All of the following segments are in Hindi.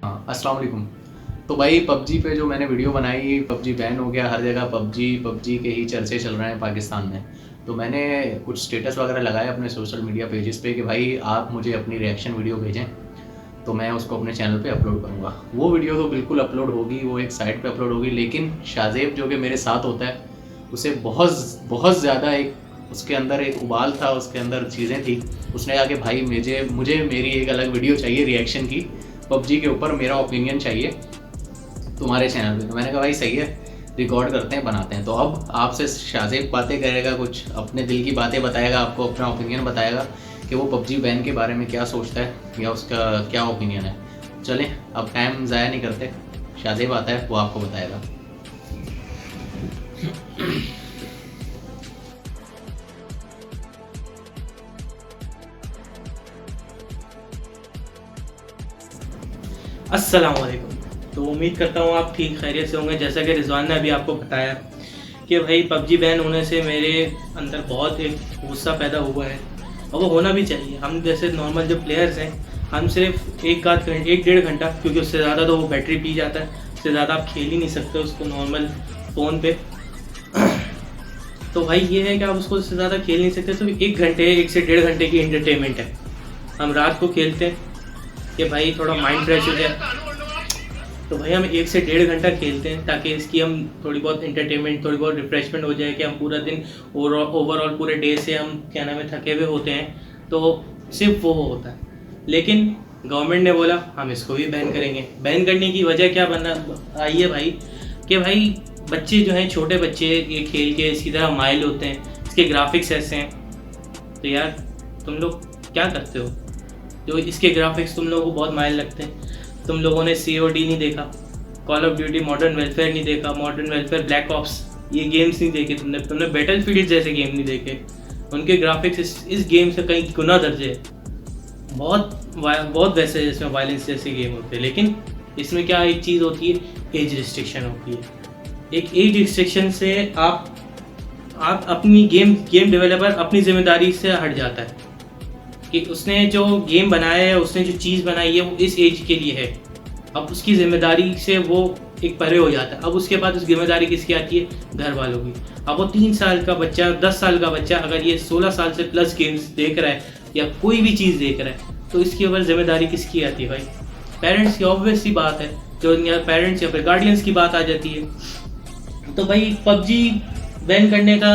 हाँ, अस्सलाम वालेकुम। तो भाई पबजी पे जो मैंने वीडियो बनाई, पबजी बैन हो गया, हर जगह पबजी पबजी के ही चर्चे चल रहे हैं पाकिस्तान में। तो मैंने कुछ स्टेटस वगैरह लगाए अपने सोशल मीडिया पेजेस पे कि भाई आप मुझे अपनी रिएक्शन वीडियो भेजें, तो मैं उसको अपने चैनल पे अपलोड करूँगा। वो वीडियो तो बिल्कुल अपलोड होगी, वो एक साइट पे अपलोड होगी, लेकिन शाहज़ेब जो कि मेरे साथ होता है, उसे बहुत बहुत ज़्यादा एक उसके अंदर एक उबाल था, उसके अंदर चीज़ें थी। उसने कहा कि भाई मुझे मुझे मेरी एक अलग वीडियो चाहिए रिएक्शन की, पबजी के ऊपर मेरा ओपिनियन चाहिए तुम्हारे चैनल पे। तो मैंने कहा भाई सही है, रिकॉर्ड करते हैं, बनाते हैं। तो अब आपसे शाहज़ेब बातें करेगा, कुछ अपने दिल की बातें बताएगा, आपको अपना ओपिनियन बताएगा कि वो पबजी बैन के बारे में क्या सोचता है या उसका क्या ओपिनियन है। चलें अब टाइम ज़ाया नहीं करते, शाहज़ेब आता है, वो आपको बताएगा। अस्सलाम वालेकुम। तो उम्मीद करता हूँ आप ठीक खैरियत से होंगे। जैसा कि रिजवान ने अभी आपको बताया कि भाई पबजी बैन होने से मेरे अंदर बहुत एक गुस्सा पैदा हुआ है, और वो होना भी चाहिए। हम जैसे नॉर्मल जो प्लेयर्स हैं, हम सिर्फ एक डेढ़ घंटा, क्योंकि उससे ज़्यादा तो वो बैटरी पी जाता है, उससे ज़्यादा आप खेल ही नहीं सकते उसको नॉर्मल फ़ोन पे। तो भाई ये है कि आप उसको उससे ज़्यादा खेल नहीं सकते। तो एक से डेढ़ घंटे की एंटरटेनमेंट है। हम रात को खेलते हैं कि भाई थोड़ा माइंड फ्रेश हो जाए, तो भाई हम 1 से 1.5 घंटा खेलते हैं ताकि इसकी हम थोड़ी बहुत एंटरटेनमेंट, थोड़ी बहुत रिफ्रेशमेंट हो जाए कि हम पूरा दिन ओवरऑल पूरे डे से हम क्या नाम है थके हुए होते हैं, तो सिर्फ वो होता है। लेकिन गवर्नमेंट ने बोला हम इसको भी बैन करेंगे। बैन करने की वजह क्या बनना आई है भाई, कि भाई बच्चे जो हैं, छोटे बच्चे ये खेल के इसकी तरह माइल होते हैं, इसके ग्राफिक्स ऐसे हैं। तो यार तुम लोग क्या करते हो जो इसके ग्राफिक्स तुम लोगों को बहुत माइल लगते हैं? तुम लोगों ने COD नहीं देखा, call of duty modern welfare नहीं देखा, मॉडर्न वेलफेयर ब्लैक ऑप्स, ये गेम्स नहीं देखे तुमने बैटलफील्ड जैसे गेम नहीं देखे। उनके ग्राफिक्स इस गेम से कई गुना दर्जे है। बहुत वैसे जिसमें वायलेंस जैसे गेम होते हैं। लेकिन इसमें क्या एक चीज़ होती है, एज रिस्ट्रिक्शन होती है। एक एज रिस्ट्रिक्शन से आप अपनी गेम डेवलपर अपनी जिम्मेदारी से हट जाता है कि उसने जो गेम बनाया है, उसने जो चीज़ बनाई है वो इस एज के लिए है। अब उसकी जिम्मेदारी से वो एक परे हो जाता है। अब उसके बाद उस जिम्मेदारी किसकी आती है? घर वालों की। अब वो 3 साल का बच्चा, 10 साल का बच्चा अगर ये 16 साल से प्लस गेम्स देख रहा है या कोई भी चीज़ देख रहा है, तो इसके ऊपर जिम्मेदारी किसकी आती है भाई? पेरेंट्स की। ऑब्वियस सी बात है, जो यहाँ पेरेंट्स या फिर गार्डियंस की बात आ जाती है। तो भाई पबजी बैन करने का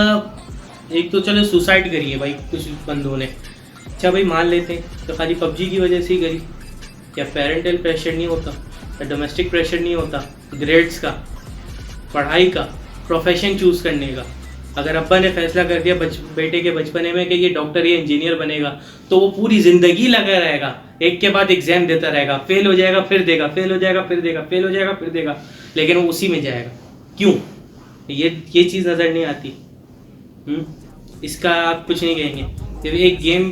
एक तो चलो सुसाइड करी है भाई कुछ बंदों ने। अच्छा भाई मान लेते हैं तो खाली पबजी की वजह से ही करी, क्या पेरेंटल प्रेशर नहीं होता, या डोमेस्टिक प्रेशर नहीं होता, ग्रेड्स का, पढ़ाई का, प्रोफेशन चूज़ करने का? अगर अब्बा ने फैसला कर दिया बेटे के बचपने में कि ये डॉक्टर या इंजीनियर बनेगा, तो वो पूरी ज़िंदगी लगा रहेगा, एक के बाद एग्जाम देता रहेगा, फेल हो जाएगा फिर देगा, फेल हो जाएगा फिर देगा, फेल हो जाएगा फिर देगा, लेकिन वो उसी में जाएगा। क्यों? ये चीज़ नज़र नहीं आती। इसका आप कुछ नहीं कहेंगे, फिर एक गेम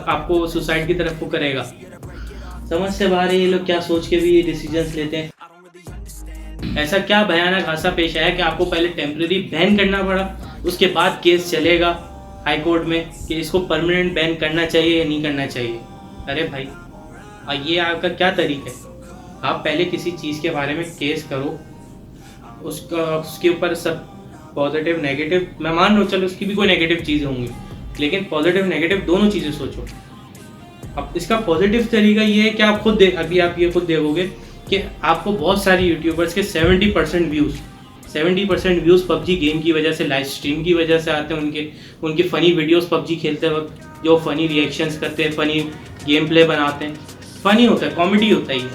आपको सुसाइड की तरफ वो करेगा। समझ से बाहर है ये लोग क्या सोच के भी ये डिसीजंस लेते हैं। ऐसा क्या भयानक हादसा पेश आया कि आपको पहले टेम्परेरी बैन करना पड़ा, उसके बाद केस चलेगा हाई कोर्ट में कि इसको परमानेंट बैन करना चाहिए या नहीं करना चाहिए। अरे भाई ये आपका क्या तरीका है? आप पहले किसी चीज़ के बारे में केस करो, उसके ऊपर सब पॉजिटिव नेगेटिव, मैं मान लो चलो उसकी भी कोई नेगेटिव चीज़ें होंगी, लेकिन पॉजिटिव नेगेटिव दोनों चीज़ें सोचो। अब इसका पॉजिटिव तरीका ये है कि आप अभी आप ये खुद देखोगे कि आपको बहुत सारे यूट्यूबर्स के 70% व्यूज़ पबजी गेम की वजह से, लाइव स्ट्रीम की वजह से आते हैं। उनकी फ़नी वीडियोस पबजी खेलते वक्त जो फ़नी रिएक्शंस करते हैं, फ़नी गेम प्ले बनाते हैं, फ़नी होता है, कॉमेडी होता है, ये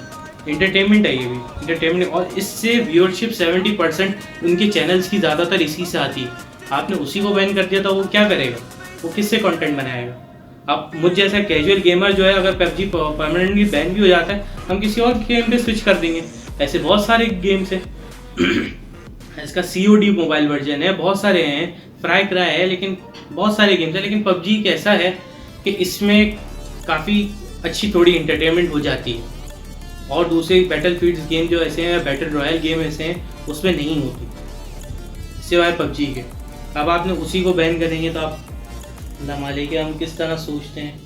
इंटरटेनमेंट है, ये भी इंटरटेनमेंट। और इससे व्यूअरशिप 70% उनके चैनल्स की ज़्यादातर इसी से आती है। आपने उसी को बैन कर दिया तो वो क्या करेगा? वो किससे कंटेंट बनाएगा? अब मुझ जैसा कैजुअल गेमर जो है, अगर पबजी परमानेंटली बैन भी हो जाता है, हम किसी और गेम पे स्विच कर देंगे। ऐसे बहुत सारे गेम्स हैं। इसका COD मोबाइल वर्जन है, बहुत सारे हैं, फ्राई क्राई है, लेकिन बहुत सारे गेम्स हैं। लेकिन पबजी कैसा है कि इसमें काफ़ी अच्छी थोड़ी इंटरटेनमेंट हो जाती है, और दूसरे बैटलफील्ड गेम जो ऐसे हैं, बैटल रॉयल गेम ऐसे हैं, उसमें नहीं होती सिवाय पबजी के। अब आपने उसी को बैन करेंगे तो आप अल्लाह मालिक हम किस तरह सोचते हैं।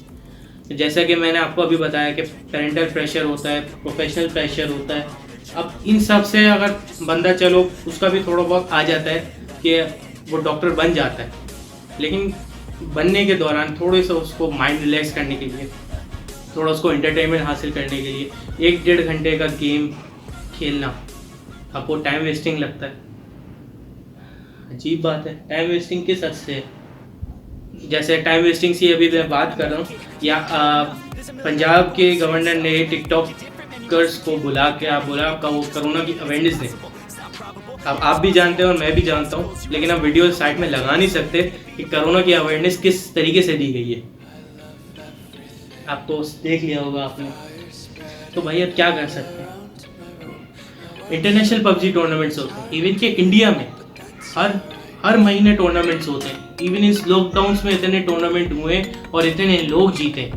जैसा कि मैंने आपको अभी बताया कि पेरेंटल प्रेशर होता है, प्रोफेशनल प्रेशर होता है। अब इन सब से अगर बंदा चलो उसका भी थोड़ा बहुत आ जाता है कि वो डॉक्टर बन जाता है, लेकिन बनने के दौरान थोड़े से उसको माइंड रिलैक्स करने के लिए, थोड़ा उसको एंटरटेनमेंट हासिल करने के लिए 1-1.5 घंटे का गेम खेलना आपको टाइम वेस्टिंग लगता है। अजीब बात है, टाइम वेस्टिंग किस हद से है? जैसे टाइम वेस्टिंग से अभी मैं बात कर रहा हूँ, या पंजाब के गवर्नर ने टिकटॉकर्स को बुला के बोला आपका वो कोरोना की अवेयरनेस दें। अब आप भी जानते हो और मैं भी जानता हूँ, लेकिन अब वीडियो साइट में लगा नहीं सकते कि कोरोना की अवेयरनेस किस तरीके से दी गई है। आपको देख लिया होगा आपने, तो भाई अब क्या कर सकते हैं। इंटरनेशनल पबजी टूर्नामेंट्स होते हैं, इवन के इंडिया में हर महीने टूर्नामेंट्स होते हैं। इवन इस लॉकडाउन्स में इतने टूर्नामेंट हुए और इतने लोग जीते।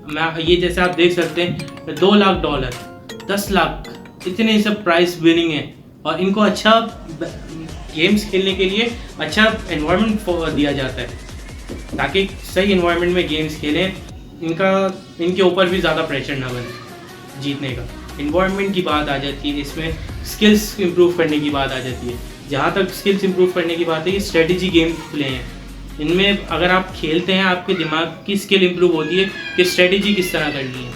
मैं ये जैसे आप देख सकते हैं $2 लाख, 10 लाख, इतने सब प्राइस विनिंग है। और इनको अच्छा गेम्स खेलने के लिए अच्छा एनवायरनमेंट दिया जाता है ताकि सही एनवायरनमेंट में गेम्स खेलें। इनके ऊपर भी ज़्यादा प्रेशर ना बने जीतने का। एनवायरनमेंट की बात आ जाती है, इसमें स्किल्स इंप्रूव करने की बात आ जाती है। जहाँ तक स्किल्स इंप्रूव करने की बात है, ये स्ट्रेटजी गेम प्ले हैं। इनमें अगर आप खेलते हैं आपके दिमाग की स्किल इंप्रूव होती है कि स्ट्रेटजी किस तरह करनी है।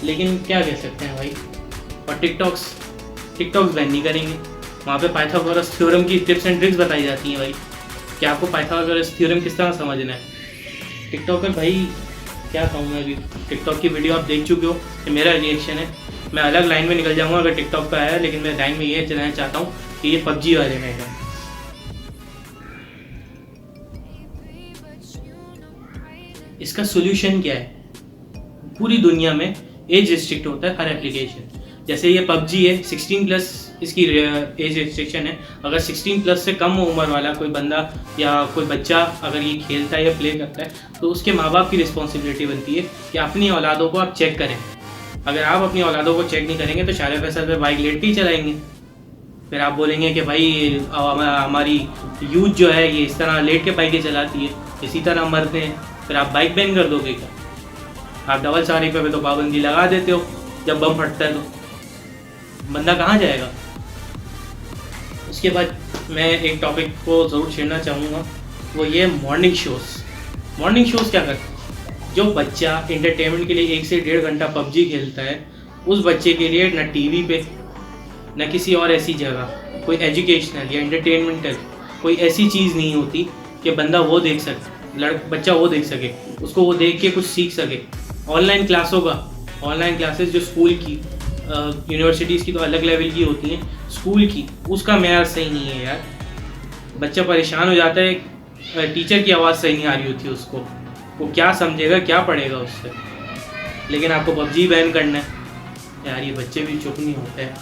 लेकिन क्या कह सकते हैं भाई, और टिकटॉक्स बैन नहीं करेंगे। वहाँ पे पाइथागोरस थ्योरम की टिप्स एंड ट्रिक्स बताई जाती हैं भाई कि आपको पाइथागोरस थ्योरम किस तरह समझना है। टिकटॉकर भाई क्या कहूँ मैं, अभी टिकटॉक की वीडियो आप देख चुके हो कि मेरा रिएक्शन है। मैं अलग लाइन में निकल जाऊँगा अगर टिकटॉक पे आया, लेकिन मैं लाइन में ये चलाना चाहता हूँ कि ये पबजी वाले में है। इसका सोल्यूशन क्या है? पूरी दुनिया में एज रिस्ट्रिक्ट होता है हर एप्लीकेशन। जैसे ये पबजी है, 16+ इसकी एज रिस्ट्रिक्शन है। अगर 16+ से कम उम्र वाला कोई बंदा या कोई बच्चा अगर ये खेलता है या प्ले करता है, तो उसके माँ बाप की रिस्पॉन्सिबिलिटी बनती है कि अपनी औलादों को आप चेक करें। अगर आप अपनी औलादों को चेक नहीं करेंगे तो शारे फैसल पे बाइक लेट के ही चलाएंगे। फिर आप बोलेंगे कि भाई हमारी यूथ जो है ये इस तरह लेट के बाइकें चलाती है, इसी तरह मरते हैं। फिर आप बाइक बैन कर दोगे क्या? आप डबल सारी पे तो पाबंदी लगा देते हो, जब बम फटता है तो बंदा कहाँ जाएगा? उसके बाद मैं एक टॉपिक को ज़रूर छेड़ना चाहूँगा, वो ये मॉर्निंग शोज़ क्या करते हैं? जो बच्चा एंटरटेनमेंट के लिए 1 से 1.5 घंटा पबजी खेलता है, उस बच्चे के लिए न टीवी पे न किसी और ऐसी जगह कोई एजुकेशनल या एंटरटेनमेंटल कोई ऐसी चीज़ नहीं होती कि बंदा वो देख सके, बच्चा वो देख सके, उसको वो देख के कुछ सीख सके। ऑनलाइन क्लासेस जो स्कूल की यूनिवर्सिटीज़ की तो अलग लेवल की होती हैं, स्कूल की उसका मेयार सही नहीं है यार। बच्चा परेशान हो जाता है, टीचर की आवाज़ सही नहीं आ रही होती उसको, वो क्या समझेगा, क्या पढ़ेगा उससे। लेकिन आपको पबजी बैन करना है यार, ये बच्चे भी चुप नहीं होते हैं।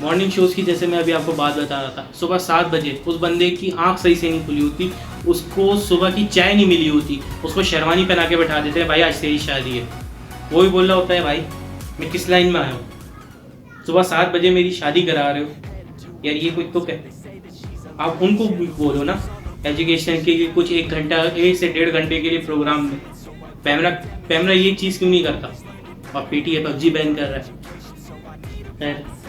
मॉर्निंग शोज़ की जैसे मैं अभी आपको बात बता रहा था, सुबह 7 बजे उस बंदे की आंख सही से नहीं खुली होती, उसको सुबह की चाय नहीं मिली होती, उसको शेरवानी पहना के बैठा देते हैं, भाई आज तेरी शादी है। वो भी बोल रहा होता है भाई मैं किस लाइन में आया हूँ, सुबह 7 बजे मेरी शादी करा रहे हो यार, ये कोई तुक है? आप उनको बोलो ना एजुकेशन के लिए कुछ 1 से 1.5 घंटे के लिए प्रोग्राम में। पैमरा ये चीज़ क्यों नहीं करता? और पीटीए पबजी बैन कर रहा है।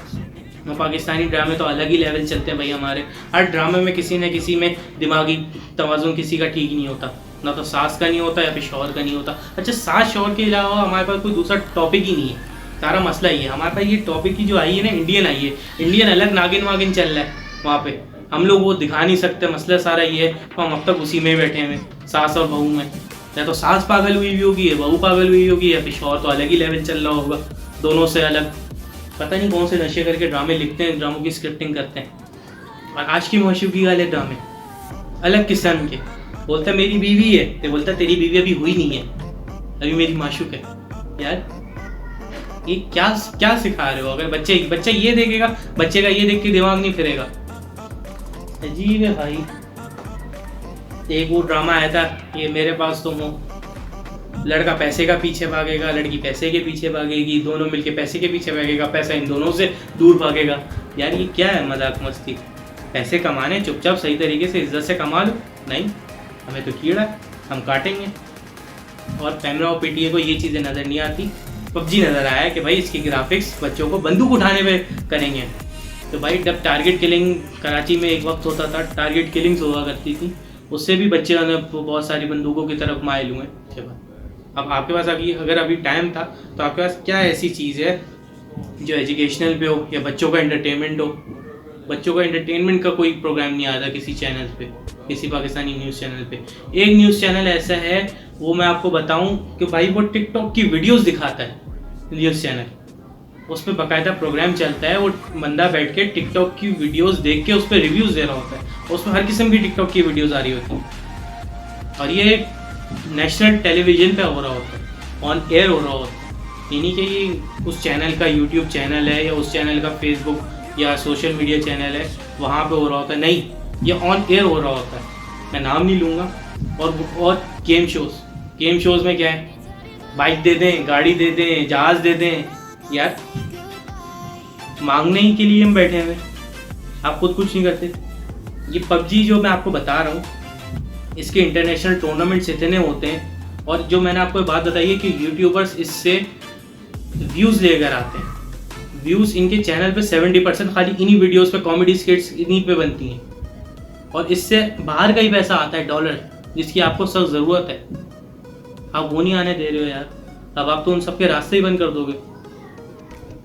पाकिस्तानी ड्रामे तो अलग ही लेवल चलते हैं भाई हमारे। हर ड्रामे में किसी न किसी में दिमागी तवाज़ुन किसी का ठीक नहीं होता, ना तो सास का नहीं होता या फिर शौहर का नहीं होता। अच्छा, सास शौहर के अलावा हमारे पास कोई दूसरा टॉपिक ही नहीं है। सारा मसला ही है हमारे पास। ये टॉपिक की जो आई है ना, इंडियन आई है, इंडियन अलग नागिन वागिन चल रहा है वहाँ पे, हम लोग वो दिखा नहीं सकते। मसला सारा ये है, तो हम अब तक उसी में बैठे हैं, सास और बहू में। या तो सास पागल हुई होगी या बहू पागल हुई होगी, या फिर शौहर तो अलग ही लेवल चल रहा होगा, दोनों से अलग। पता नहीं कौन से नशे करके ड्रामे लिखते हैं, ड्रामों की स्क्रिप्टिंग करते हैं। और आज की माशूकी वाले ड्रामे अलग किस्म के। बोलता मेरी बीवी है, तो बोलता तेरी बीवी अभी हुई नहीं है, अभी मेरी माशूक है। यार ये क्या सिखा रहे हो? अगर बच्चा ये देखेगा, बच्चे का ये देख के दिमाग नहीं फिरेगा। अजीब है भाई। एक वो ड्रामा आया था, ये मेरे पास तुम हो, लड़का पैसे का पीछे भागेगा, लड़की पैसे के पीछे भागेगी, दोनों मिलके पैसे के पीछे भागेगा, पैसा इन दोनों से दूर भागेगा। यार ये क्या है मजाक मस्ती? पैसे कमाने चुपचाप सही तरीके से इज्जत से कमा लो। नहीं, हमें तो कीड़ा, हम काटेंगे। और पैमरा और पीटीए को ये चीज़ें नज़र नहीं आती। पबजी नज़र आया कि भाई इसकी ग्राफिक्स बच्चों को बंदूक उठाने पे करेंगे। तो भाई जब टारगेट किलिंग कराची में एक वक्त होता था, टारगेट किलिंग्स हुआ करती थी, उससे भी बच्चे बहुत सारी बंदूकों की तरफ माइल हुए। अब आपके पास अगर अभी टाइम था तो आपके पास क्या ऐसी चीज़ है जो एजुकेशनल पे हो या बच्चों का एंटरटेनमेंट हो? बच्चों का एंटरटेनमेंट का कोई प्रोग्राम नहीं आता किसी चैनल पे, किसी पाकिस्तानी न्यूज़ चैनल पे। एक न्यूज़ चैनल ऐसा है, वो मैं आपको बताऊं कि भाई वो टिकटॉक की वीडियोस दिखाता है, न्यूज़ चैनल, उसमें बाकायदा प्रोग्राम चलता है। वो बंदा बैठ के टिकटॉक की वीडियोस देख के उस पर रिव्यूज़ दे रहा होता है, उसमें हर किस्म की टिकटॉक की वीडियोस आ रही होती हैं और ये नेशनल टेलीविज़न पे हो रहा होता है, ऑन एयर हो रहा होता है। यानी कि ये उस चैनल का यूट्यूब चैनल है या उस चैनल का फेसबुक या सोशल मीडिया चैनल है, वहाँ पे हो रहा होता है। नहीं, ये ऑन एयर हो रहा होता है, मैं नाम नहीं लूँगा। और गेम शोज़ में क्या है, बाइक दे दें, गाड़ी दे दें, जहाज़ दे दें, यार मांगने ही के लिए हम बैठे हुए, आप खुद कुछ नहीं करते। ये पबजी जो मैं आपको बता रहा हूँ, इसके इंटरनेशनल टूर्नामेंट्स इतने होते हैं, और जो मैंने आपको बात बताई है कि यूट्यूबर्स इससे व्यूज़ लेकर आते हैं। व्यूज़ इनके चैनल पे 70% खाली इन्हीं वीडियोस पे, कॉमेडी स्किट्स इन्हीं पे बनती हैं, और इससे बाहर का ही पैसा आता है, डॉलर, जिसकी आपको सख्त ज़रूरत है। आप वो नहीं आने दे रहे हो यार, अब आप तो उन सबके रास्ते ही बंद कर दोगे।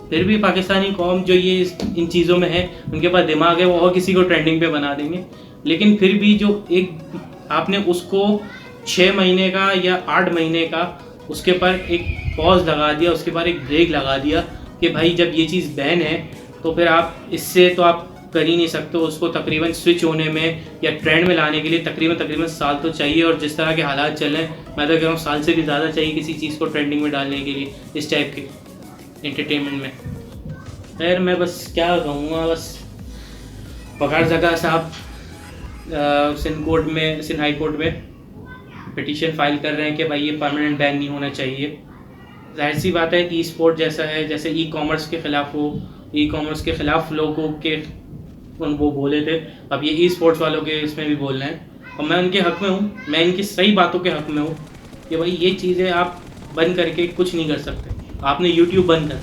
फिर भी पाकिस्तानी कौम जो ये इन चीज़ों में है, उनके पास दिमाग है, वो और किसी को ट्रेंडिंग पे बना देंगे। लेकिन फिर भी जो एक आपने उसको 6 महीने का या 8 महीने का उसके पर एक पॉज लगा दिया, उसके बाद एक ब्रेक लगा दिया कि भाई जब ये चीज़ बैन है तो फिर आप इससे तो आप कर ही नहीं सकते। उसको तकरीबन स्विच होने में या ट्रेंड में लाने के लिए तकरीबन साल तो चाहिए, और जिस तरह के हालात चल रहे हैं, मैं तो कह रहा हूँ साल से भी ज़्यादा चाहिए किसी चीज़ को ट्रेंडिंग में डालने के लिए, इस टाइप के एंटरटेनमेंट में। खैर मैं बस क्या कहूँगा, बस वकार जगह साहब सिंध हाई कोर्ट में पिटीशन फाइल कर रहे हैं कि भाई ये परमानेंट बैन नहीं होना चाहिए। जाहिर सी बात है, ई स्पोर्ट जैसा है, जैसे ई कॉमर्स के ख़िलाफ़ हो, ई कॉमर्स के ख़िलाफ़ लोगों के वो बोले थे, अब ये ई स्पोर्ट्स वालों के इसमें भी बोल रहे हैं, और मैं उनके हक़ में हूँ, मैं इनकी सही बातों के हक़ में हूँ कि भाई ये चीज़ें आप बंद करके कुछ नहीं कर सकते। आपने यूट्यूब बंद कर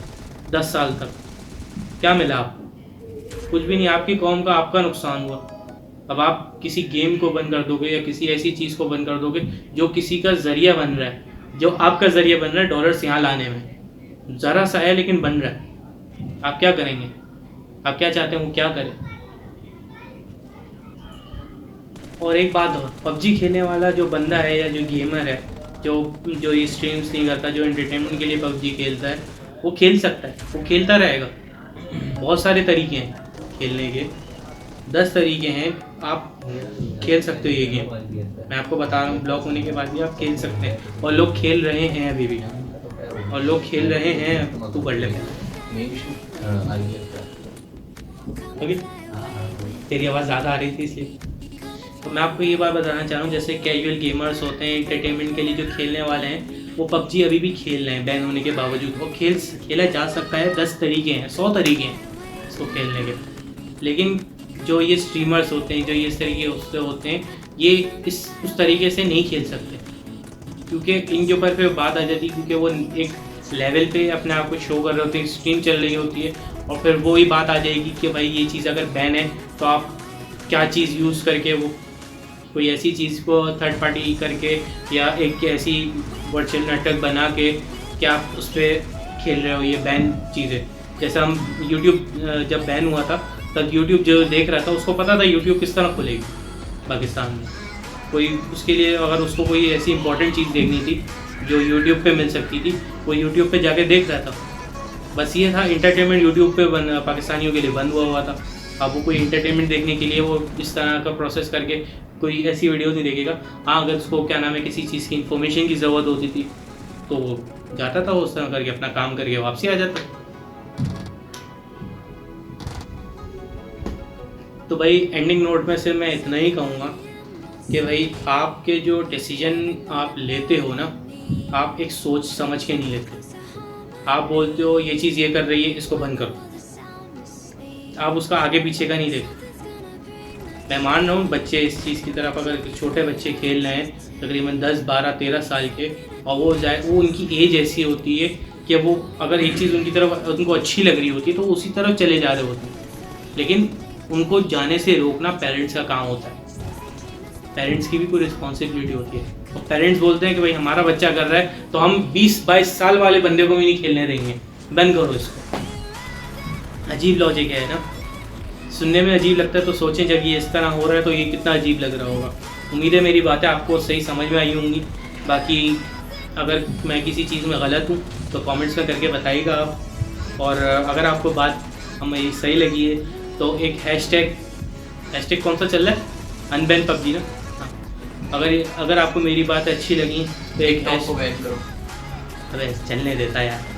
10 साल तक, क्या मिला आपको? कुछ भी नहीं। आपकी कौम का आपका नुकसान हुआ। अब आप किसी गेम को बंद कर दोगे या किसी ऐसी चीज़ को बंद कर दोगे जो किसी का ज़रिया बन रहा है, जो आपका ज़रिया बन रहा है डॉलर्स यहाँ लाने में, ज़रा सा है लेकिन बन रहा है। आप क्या करेंगे? आप क्या चाहते हैं वो क्या करें? और एक बात और, पबजी खेलने वाला जो बंदा है या जो गेमर है, जो ये स्ट्रीम्स नहीं करता, जो एंटरटेनमेंट के लिए पबजी खेलता है, वो खेल सकता है, वो खेलता रहेगा। बहुत सारे तरीके हैं खेलने के, 10 तरीके हैं, आप खेल सकते हो ये गेम। मैं आपको बता रहा हूँ, ब्लॉक होने के बाद भी आप खेल सकते हैं, और लोग खेल रहे हैं अभी भी, और लोग खेल रहे हैं। तू पढ़ ले अभी, तेरी आवाज़ ज़्यादा आ रही थी इसलिए। तो मैं आपको ये बात बताना चाह रहा हूँ, जैसे कैजुअल गेमर्स होते हैं, एंटरटेनमेंट के लिए जो खेलने वाले हैं, वो पबजी अभी भी खेल रहे हैं बैन होने के बावजूद। वो खेला जा सकता है, 10 तरीके हैं, 100 तरीके हैं इसको खेलने के। लेकिन जो ये स्ट्रीमर्स होते हैं, जो ये इस तरीके उससे होते हैं, ये उस तरीके से नहीं खेल सकते, क्योंकि इनके ऊपर फिर बात आ जाती है, क्योंकि वो एक लेवल पे अपने आप को शो कर रहे होते हैं, स्ट्रीम चल रही होती है, और फिर वो ही बात आ जाएगी कि भाई ये चीज़ अगर बैन है तो आप क्या चीज़ यूज़ करके, वो कोई ऐसी चीज़ को थर्ड पार्टी करके या एक ऐसी वर्चुअल नेटवर्क बना के क्या आप उस पर खेल रहे हो ये बैन चीज़ें। जैसे हम यूट्यूब जब बैन हुआ था, तब यूट्यूब जो देख रहा था उसको पता था यूट्यूब किस तरह खुलेगी पाकिस्तान में। कोई उसके लिए अगर उसको कोई ऐसी इंपॉर्टेंट चीज़ देखनी थी जो यूट्यूब पे मिल सकती थी, वो यूट्यूब पे जाके देख रहा था। बस ये था, इंटरटेनमेंट यूट्यूब पे पाकिस्तानियों के लिए बंद हुआ था। अब वो कोई इंटरटेनमेंट देखने के लिए वो इस तरह का प्रोसेस करके कोई ऐसी वीडियो नहीं देखेगा। हाँ, अगर उसको क्या नाम है किसी चीज़ की इन्फॉर्मेशन की ज़रूरत होती थी तो वो जाता था, वो उस तरह करके अपना काम करके वापसी आ जाता। तो भाई एंडिंग नोट में से मैं इतना ही कहूँगा कि भाई आपके जो डिसीजन आप लेते हो ना, आप एक सोच समझ के नहीं लेते। आप बोलते हो ये चीज़ ये कर रही है, इसको बंद करो, आप उसका आगे पीछे का नहीं देखते। मैं मान रहा हूँ बच्चे इस चीज़ की तरफ, अगर छोटे बच्चे खेल रहे हैं तकरीबन 10, 12, 13 साल के, और वो उनकी एज ऐसी होती है कि वो अगर एक चीज़ उनकी तरफ उनको अच्छी लग रही होती है तो उसी तरफ चले जा रहे होते हैं, लेकिन उनको जाने से रोकना पेरेंट्स का काम होता है। पेरेंट्स की भी कोई रिस्पॉन्सिबिलिटी होती है। और पेरेंट्स बोलते हैं कि भाई हमारा बच्चा कर रहा है तो हम 20-22 साल वाले बंदे को भी नहीं खेलने देंगे, बंद करो इसको। अजीब लॉजिक है ना, सुनने में अजीब लगता है, तो सोचें जब ये इस तरह हो रहा है तो ये कितना अजीब लग रहा होगा। उम्मीद है मेरी बातें आपको सही समझ में आई होंगी। बाकी अगर मैं किसी चीज़ में गलत हूँ तो कमेंट्स में करके बताइएगा आप। और अगर आपको बात हमें सही लगी है तो एक हैशटैग कौन सा चल रहा है, अनबैन पबजी ना, हाँ। अगर आपको मेरी बात अच्छी लगी तो एक को बैन करो। अरे चलने देता यार।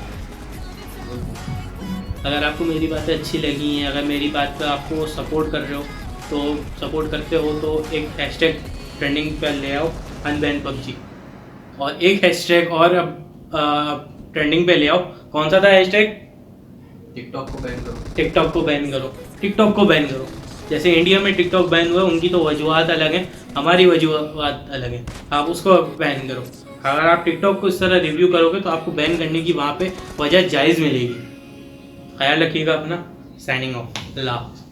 अगर आपको मेरी बातें अच्छी लगी हैं, अगर मेरी बात पर आपको सपोर्ट कर रहे हो तो सपोर्ट करते हो तो एक हैशटैग ट्रेंडिंग पर ले आओ, अनबैन पबजी। और एक हैशटैग और अब ट्रेंडिंग पे ले आओ, कौन सा था हैशटैग? टिकटॉक को बैन करो। टिकटॉक को बैन करो, टिकटॉक को बैन करो। जैसे इंडिया में टिकटॉक बैन हुआ, उनकी तो वजूहत अलग है, हमारी वजूहत अलग है, आप उसको बैन करो। अगर आप टिकटॉक को इस तरह रिव्यू करोगे तो आपको बैन करने की वहाँ पे वजह जायज़ मिलेगी। ख्याल रखिएगा अपना। Signing off. अल्लाह।